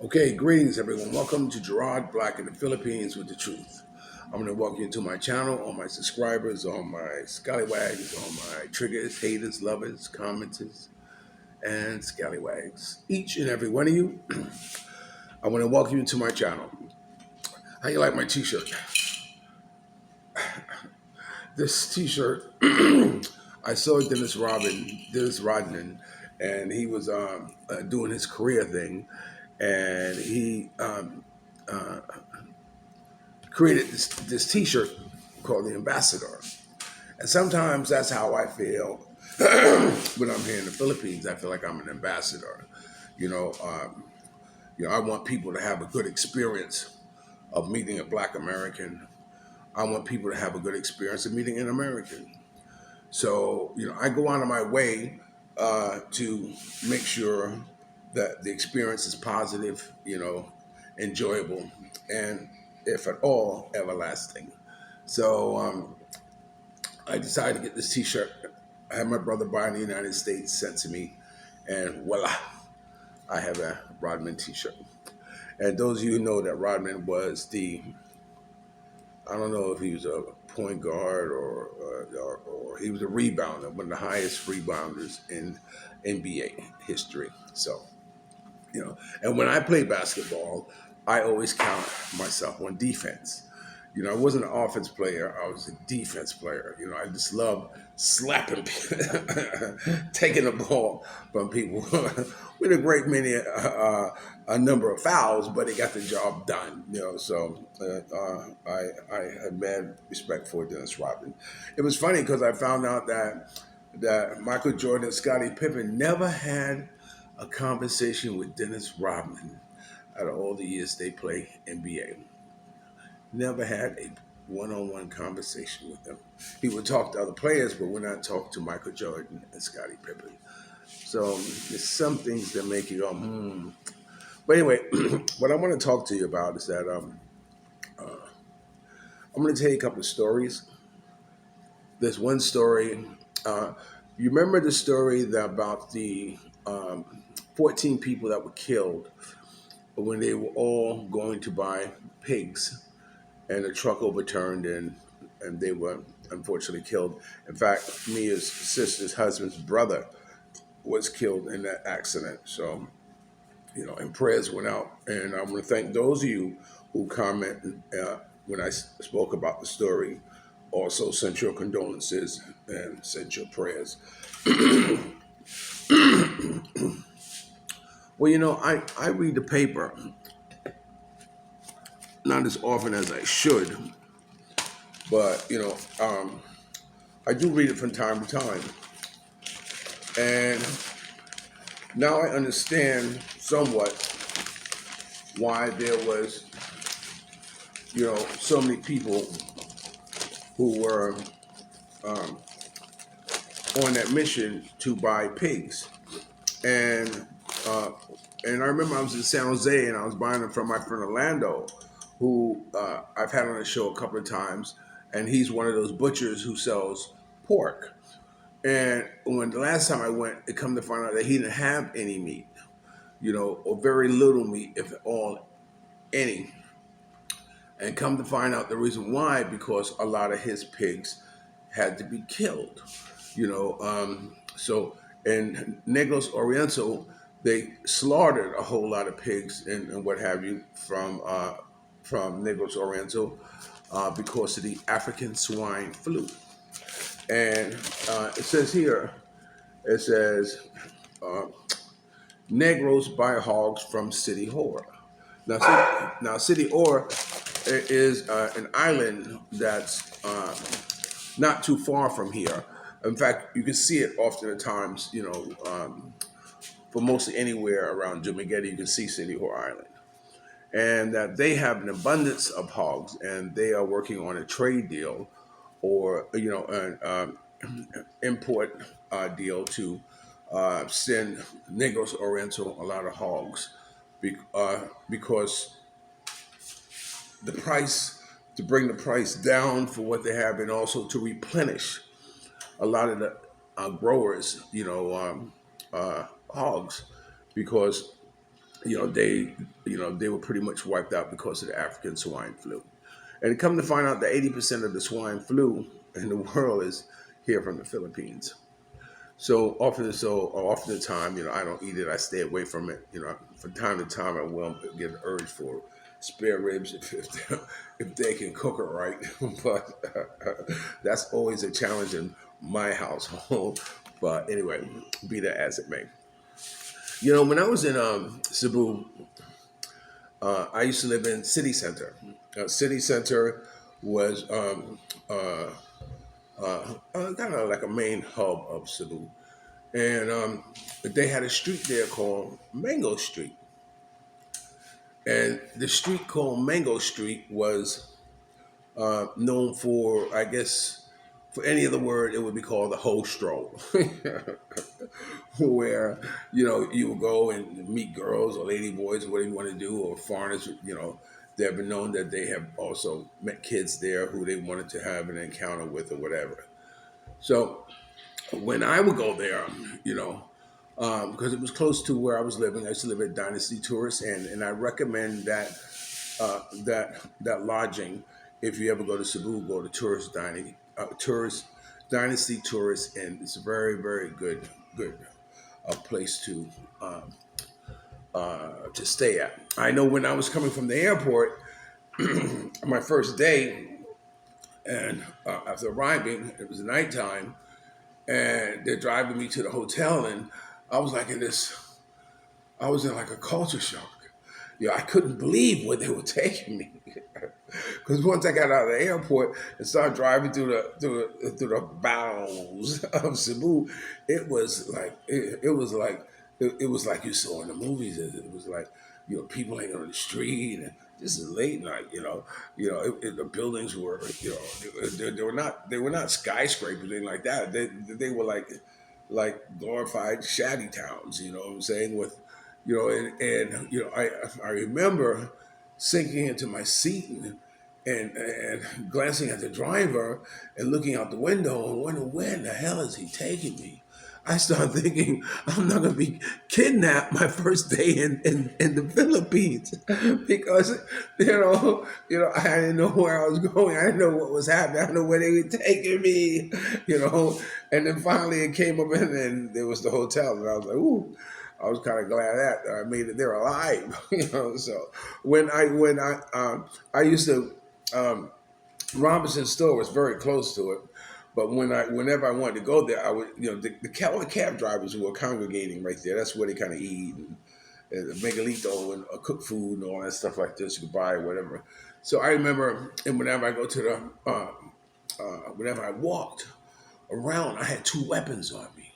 Okay, greetings everyone. Welcome to Gerard Black in the Philippines with the Truth. I'm going to welcome you to my channel, all my subscribers, all my scallywags, all my triggers, haters, lovers, commenters, and scallywags. Each and every one of you, I want to welcome you to my channel. How you like my t-shirt? This t-shirt, I saw Dennis Rodman, and he was doing his career thing, and he created this T-shirt called the Ambassador. And sometimes that's how I feel when I'm here in the Philippines. I feel like I'm an ambassador. You know, um, I want people to have a good experience of meeting a Black American. I want people to have a good experience of meeting an American. So, I go out of my way to make sure that the experience is positive, enjoyable, and if at all, everlasting. So I decided to get this T-shirt. I had my brother buy in the United States, sent to me, and voila, I have a Rodman T-shirt. And those of you who know that Rodman was I don't know if he was a point guard or he was a rebounder, one of the highest rebounders in NBA history. So, and when I play basketball, I always count myself on defense. I wasn't an offense player. I was a defense player. I just love slapping, taking the ball from people with a great a number of fouls, but it got the job done. So I had mad respect for Dennis Rodman. It was funny because I found out that Michael Jordan and Scottie Pippen never had a conversation with Dennis Rodman out of all the years they play NBA. Never had a one-on-one conversation with him. He would talk to other players, but would not talk to Michael Jordan and Scottie Pippen. So there's some things that make you go, hmm. But anyway, what I want to talk to you about is that I'm going to tell you a couple of stories. There's one story. Uh, you remember the story about the 14 people that were killed when they were all going to buy pigs and the truck overturned and they were unfortunately killed. In fact, Mia's sister's husband's brother was killed in that accident. So, and prayers went out. And I want to thank those of you who commented when I spoke about the story. Also sent your condolences and sent your prayers. Well, I read the paper, not as often as I should, but, I do read it from time to time. And now I understand somewhat why there was, so many people who were on that mission to buy pigs. And uh, and I remember I was in San Jose and I was buying them from my friend Orlando, who I've had on the show a couple of times, and he's one of those butchers who sells pork. And when the last time I went, it come to find out that he didn't have any meat, or very little meat, if at all, any. And come to find out the reason why, because a lot of his pigs had to be killed, So in Negros Oriental, they slaughtered a whole lot of pigs and what have you from Negros Oriental because of the African swine flu. And it says here, it says, uh, Negroes buy hogs from City Hor. Now, City Hor is an island that's not too far from here. In fact, you can see it often at times, for mostly anywhere around Dumaguete, you can see City Hor Island. And that they have an abundance of hogs, and they are working on a trade deal or, an import deal to send Negros Oriental a lot of hogs because the price, to bring the price down for what they have, and also to replenish a lot of the growers, hogs, because you know, they were pretty much wiped out because of the African swine flu. And come to find out that 80% of the swine flu in the world is here from the Philippines. Often the time, I don't eat it. I stay away from it. From time to time, I will get an urge for spare ribs if they can cook it right. But that's always a challenge in my household. But anyway, be that as it may. When I was in Cebu, I used to live in city center. City center was kind of like a main hub of Cebu, and they had a street there called Mango Street, and the street called Mango Street was known for, I guess, for any other word, it would be called the whole stroll, where you will go and meet girls or lady boys or whatever you want to do, or foreigners. They have been known that they have also met kids there who they wanted to have an encounter with or whatever. So when I would go there, because it was close to where I was living, I used to live at Dynasty Tourist, and I recommend that lodging. If you ever go to Cebu, go to Dynasty Tourist, and it's a very, very good place to stay at. I know when I was coming from the airport, my first day, and after arriving, it was nighttime, and they're driving me to the hotel, and I was like in this, I was in like a culture shock. I couldn't believe where they were taking me. Because once I got out of the airport and started driving through the bowels of Cebu, it was like it was like you saw in the movies. It was like people hanging on the street, and this is late night. The buildings were they were not skyscrapers, anything like that. They were like glorified shabby towns. You know what I'm saying? With I remember sinking into my seat and glancing at the driver and looking out the window and wondering where in the hell is he taking me. I started thinking I'm not going to be kidnapped my first day in the Philippines because I didn't know where I was going. I didn't know what was happening. I didn't know where they were taking me. And then finally it came up and there was the hotel, and I was like, ooh. I was kind of glad that I made it there alive. So I used to Robinson store was very close to it, but whenever I wanted to go there, I would all the cab drivers who were congregating right there. That's where they kind of eat and Miguelito and cook food and all that stuff like this. You could buy whatever. So I remember, and whenever I go to whenever I walked around, I had two weapons on me.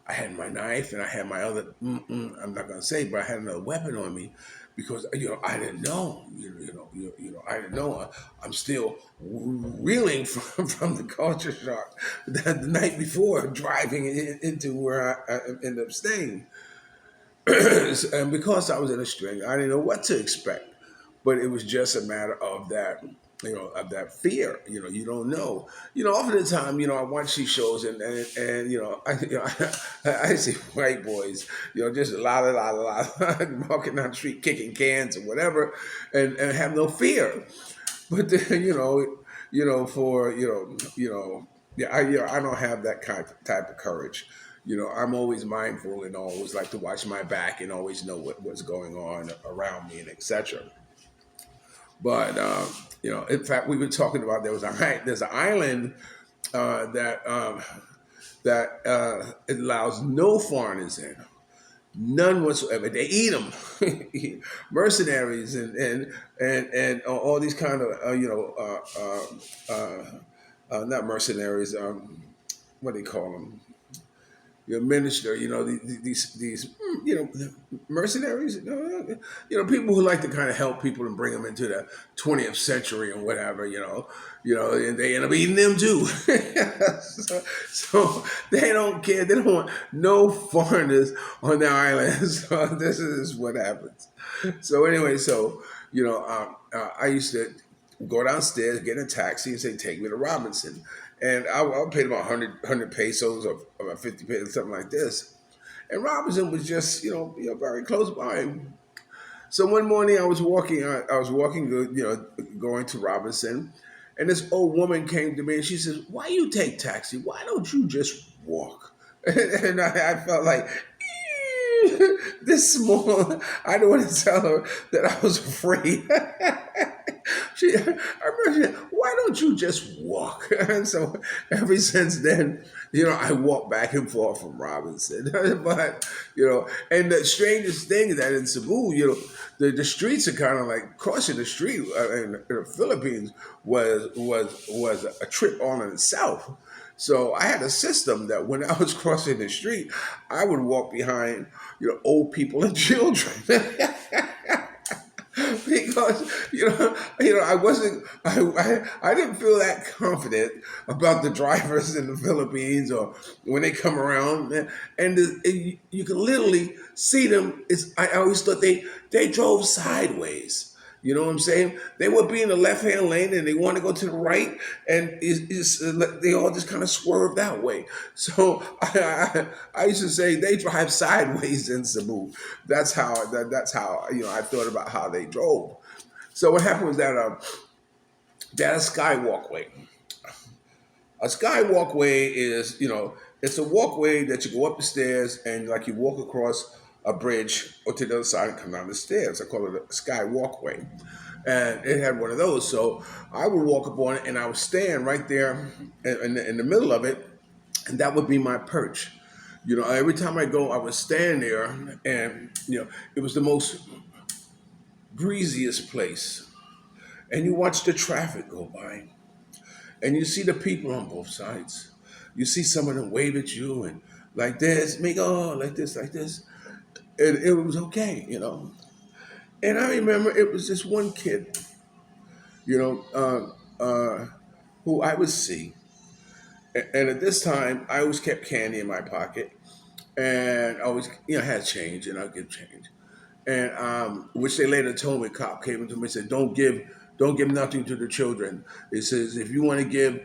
I had my knife and I had my other. I'm not gonna say, but I had another weapon on me because I didn't know. I didn't know. I'm still reeling from the culture shock that the night before driving into where I ended up staying, and because I was in a string, I didn't know what to expect. But it was just a matter of that of that fear. You don't know. Often the time, I watch these shows and I see white boys, just a lot walking down the street kicking cans or whatever, and have no fear. But then, for yeah, I don't have that type of courage. I'm always mindful and always like to watch my back and always know what's going on around me and etc. But in fact, we were talking about there's an island that it allows no foreigners in, none whatsoever. They eat them, mercenaries and all these kind of not mercenaries. What do they call them? Your minister, these mercenaries, people who like to kind of help people and bring them into the 20th century and whatever, and they end up eating them too. so they don't care. They don't want no foreigners on their island. So this is what happens. So anyway, I used to go downstairs, get in a taxi, and say, "Take me to Robinson." And I paid about 100 pesos or about 50 pesos, something like this. And Robinson was just, very close by. So one morning I was walking, going to Robinson, and this old woman came to me and she says, "Why you take taxi? Why don't you just walk?" And I felt like this small. I don't want to tell her that I was afraid. I remember, she said, "Why don't you just walk?" And so ever since then, I walk back and forth from Robinson. But and the strangest thing is that in Cebu, the streets are kind of like crossing the street in the Philippines was a trip on in itself. So I had a system that when I was crossing the street, I would walk behind old people and children. Because I wasn't I didn't feel that confident about the drivers in the Philippines or when they come around you can literally see them. I always thought they drove sideways. You know what I'm saying? They would be in the left hand lane and they want to go to the right, and they all just kind of swerve that way. So I used to say they drive sideways in Cebu. That's how I thought about how they drove. So what happened was that they had a sky walkway. A sky walkway is it's a walkway that you go up the stairs and like you walk across a bridge or to the other side and come down the stairs. I call it a sky walkway, and it had one of those. So I would walk up on it and I would stand right there in the middle of it, and that would be my perch. Every time I go, I would stand there, and it was the most breeziest place. And you watch the traffic go by, and you see the people on both sides. You see some of them wave at you and like this, make like this, like this, and it was okay. And I remember it was this one kid, you know, who I would see, and at this time I always kept candy in my pocket, and I always had change, and I'd give change. And which they later told me. Cop came to me and said, don't give nothing to the children. It says if you want to give,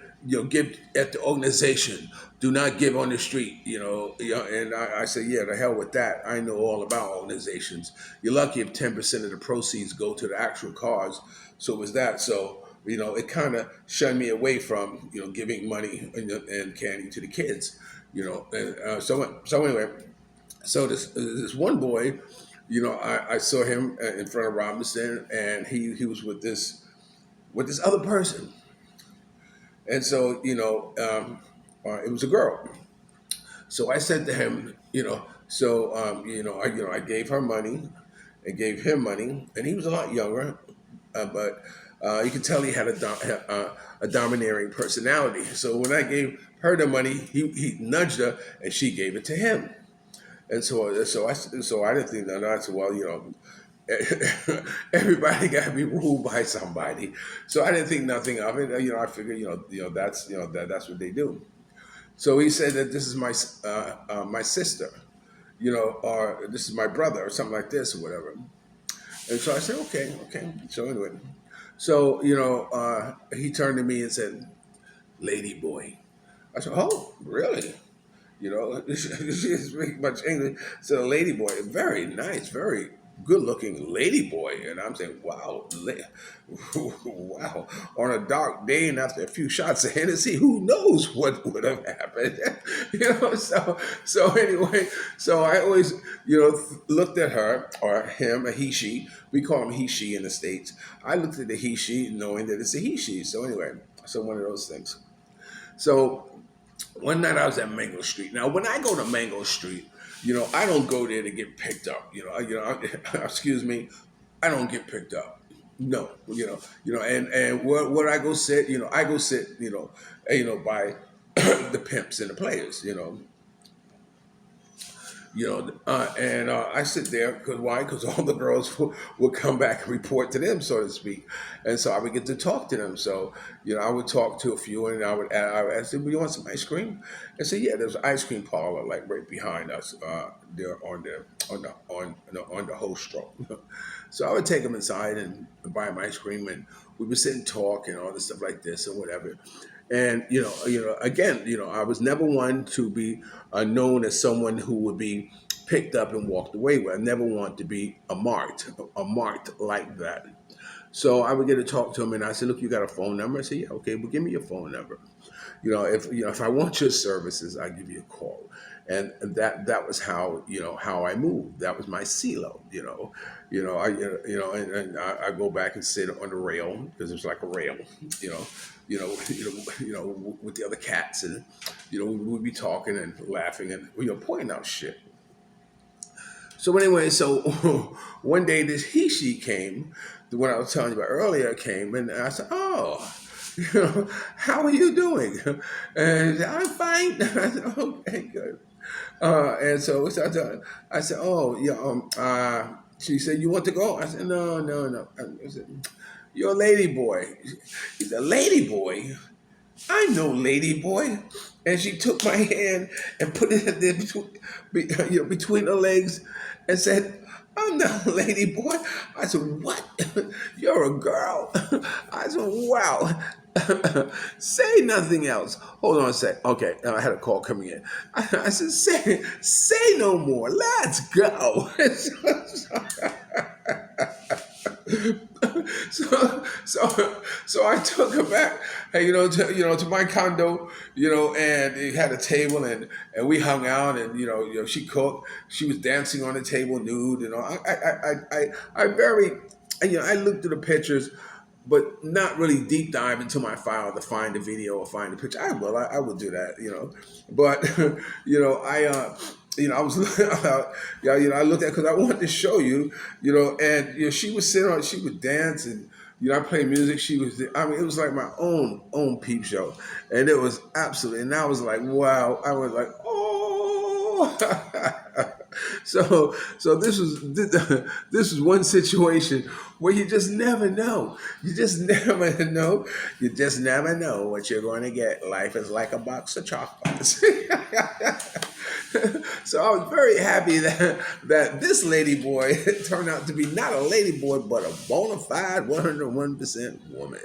give at the organization. Do not give on the street. And I said, yeah, the hell with that. I know all about organizations. You're lucky if 10% of the proceeds go to the actual cause. So it was that. So it kind of shunned me away from giving money and candy to the kids. So anyway, so this one boy, I saw him in front of Robinson, and he was with this other person, and so it was a girl. So I said to him, I gave her money, and gave him money, and he was a lot younger, but you could tell he had a domineering personality. So when I gave her the money, he nudged her, and she gave it to him. And so I didn't think that. I said, well, everybody got to be ruled by somebody. So I didn't think nothing of it. I figured, that's that's what they do. So he said that this is my sister, or this is my brother, or something like this, or whatever. And so I said, okay, okay. So anyway, so he turned to me and said, "Ladyboy." I said, "Oh, really?" She doesn't speak much English. So Ladyboy, very nice, very good looking Ladyboy. And I'm saying, wow, wow. On a dark day and after a few shots of Hennessy, who knows what would have happened? So anyway, so I always, looked at her or him, a he, she. We call him he, she in the States. I looked at the he, she knowing that it's a he, she. So anyway, so one of those things. So one night I was at Mango Street. Now, when I go to Mango Street, I don't go there to get picked up. Excuse me, I don't get picked up. No, and where I go sit, I go sit, by the pimps and the players, and I sit there because why? Because all the girls would come back and report to them, so to speak, and so I would get to talk to them. So I would talk to a few, and I would ask them, "Do you want some ice cream?" And say, "Yeah, there's an ice cream parlor like right behind us, there on the host stroke." So I would take them inside and buy them ice cream, and we would sit and talk and all this stuff like this and whatever. And again, I was never one to be known as someone who would be picked up and walked away with. I never want to be a marked like that. So I would get to talk to him, and I said, "Look, you got a phone number?" I said, "Yeah, okay, well, give me your phone number. If I want your services, I give you a call." And that was how I moved. That was my CeeLo. And I go back and sit on the rail because it's like a rail. You know, with the other cats, and we'd be talking and laughing and pointing out shit. So anyway, so one day this he she came, the one I was telling you about earlier came, and I said, "Oh, how are you doing?" And I'm fine. I said, "Okay, good." I said, "Oh, yeah." She said, "You want to go?" I said, "No, no, no." I said, "You're a lady boy." He said, "Lady boy? I know Lady Boy." And she took my hand and put it there between her legs and said, "I'm not a Lady Boy." I said, "What? You're a girl?" I said, "Wow." Say nothing else. Hold on a sec. Okay, I had a call coming in. I said, say no more. Let's go." So I took her back, hey, to my condo, and it had a table, and we hung out, and she cooked, she was dancing on the table nude, I very, I looked through the pictures, but not really deep dive into my file to find the video or find the picture. I will do that, but I was I looked at because I wanted to show you, and she was sitting on, she would dance, and I played music. She was, I mean, it was like my own peep show, and it was absolutely. And I was like, wow. I was like, oh. So this was one situation where you just never know. You just never know. You just never know what you're going to get. Life is like a box of chocolates. So I was very happy that this lady boy turned out to be not a lady boy, but a bona fide 101% woman.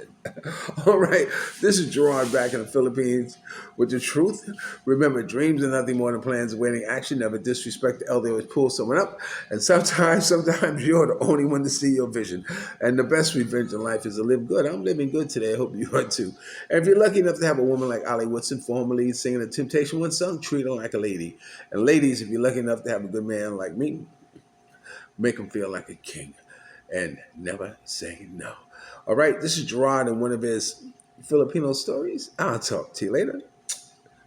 All right, this is Gerard back in the Philippines with the truth. Remember, dreams are nothing more than plans awaiting action. Never disrespect the elder, always pull someone up. And sometimes you're the only one to see your vision. And the best revenge in life is to live good. I'm living good today. I hope you are too. And if you're lucky enough to have a woman like Ali Woodson, formerly singing the Temptation One song, treat her like a lady. And ladies, if you're lucky enough to have a good man like me, make him feel like a king. And never say no. All right, this is Gerard and one of his Filipino stories. I'll talk to you later.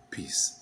Peace.